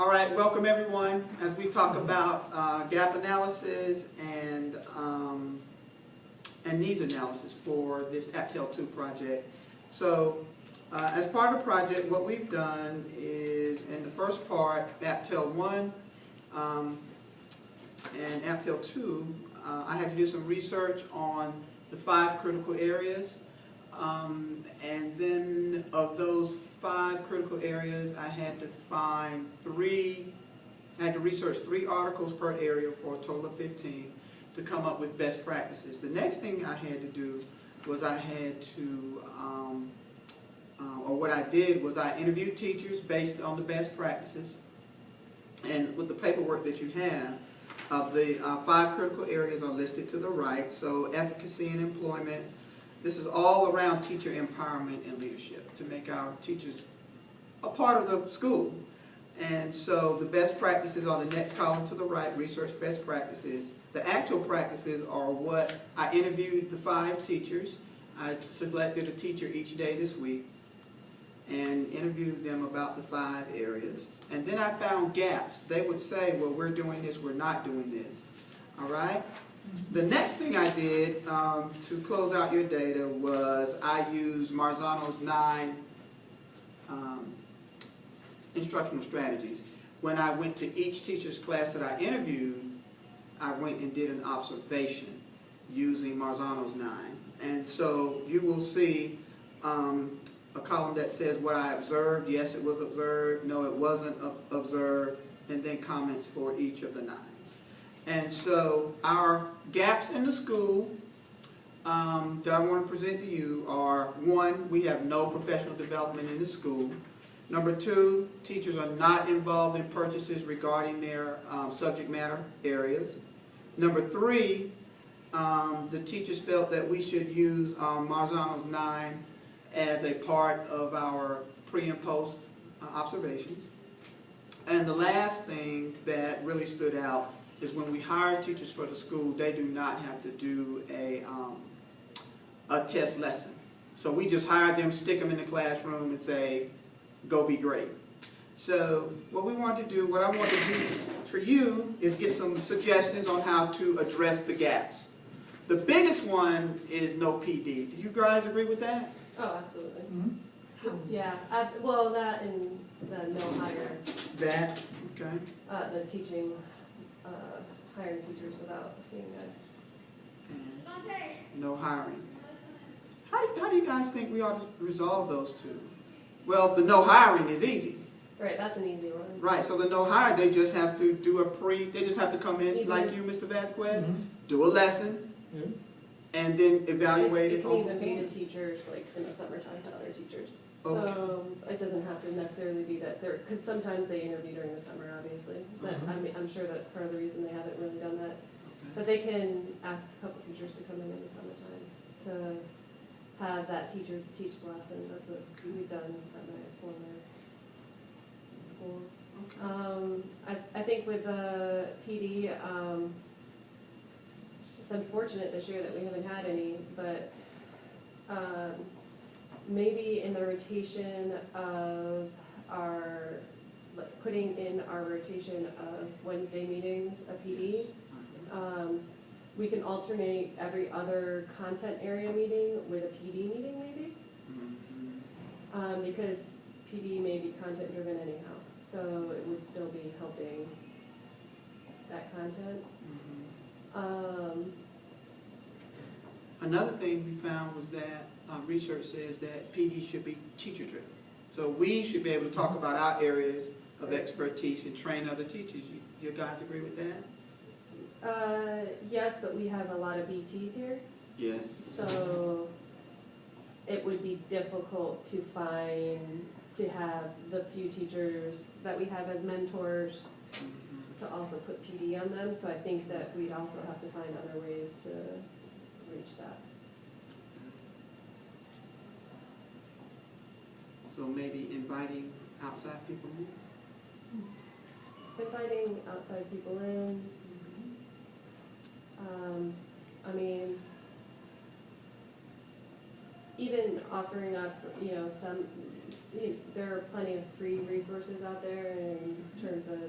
All right, welcome everyone as we talk about gap analysis and needs analysis for this APPTEL 2 project. So as part of the project, what we've done is in the first part, APPTEL 1 and APPTEL 2, I had to do some research on the 5 critical areas. And then of those 5 critical areas, I had to research 3 articles per area for a total of 15 to come up with best practices. The next thing I had to do was I interviewed teachers based on the best practices. And with the paperwork that you have, the 5 critical areas are listed to the right. So efficacy and employment. This is all around teacher empowerment and leadership to make our teachers a part of the school. And so the best practices are the next column to the right, research best practices. The actual practices are what I interviewed the 5 teachers. I selected a teacher each day this week and interviewed them about the 5 areas. And then I found gaps. They would say, well, we're doing this, we're not doing this. All right? The next thing I did to close out your data was I used Marzano's 9 instructional strategies. When I went to each teacher's class that I interviewed, I went and did an observation using Marzano's 9. And so you will see a column that says what I observed. Yes, it was observed. No, it wasn't observed. And then comments for each of the 9. And so our gaps in the school that I want to present to you are, 1, we have no professional development in the school. Number 2, teachers are not involved in purchases regarding their subject matter areas. Number 3, the teachers felt that we should use Marzano's 9 as a part of our pre and post observations. And the last thing that really stood out is when we hire teachers for the school, they do not have to do a test lesson. So we just hire them, stick them in the classroom and say, go be great. So what I want to do for you is get some suggestions on how to address the gaps. The biggest one is no PD. Do you guys agree with that? Oh, absolutely. Mm-hmm. Yeah, well, that and the no hire. That, okay. The teaching, hiring teachers without seeing that. And no hiring. How do you guys think we ought to resolve those 2? Well, the no hiring is easy. Right, that's an easy one. Right, so the no hire, they just have to do they just have to come in like you, Mr. Vasquez, do a lesson, and then evaluate it. It can even be to teachers, like in the summertime to other teachers. Okay. So it doesn't have to necessarily be that they're, because sometimes they interview during the summer, obviously. But I'm sure that's part of the reason they haven't really done that. Okay. But they can ask a couple teachers to come in the summertime to have that teacher teach the lesson. That's what we've done at my former schools. Okay. I think with the PD, it's unfortunate this year that we haven't had any, but maybe in the rotation of our, putting in our rotation of Wednesday meetings, a PD, we can alternate every other content area meeting with a PD meeting maybe, because PD may be content driven anyhow, so it would still be helping that content. Another thing we found was that research says that PD should be teacher driven. So we should be able to talk about our areas of expertise and train other teachers. You guys agree with that? Yes, but we have a lot of BTs here. Yes. So it would be difficult to have the few teachers that we have as mentors to also put PD on them. So I think that we'd also have to find other ways to reach that. So maybe inviting outside people in? Inviting outside people in. I mean, even offering up, you know, there are plenty of free resources out there in terms of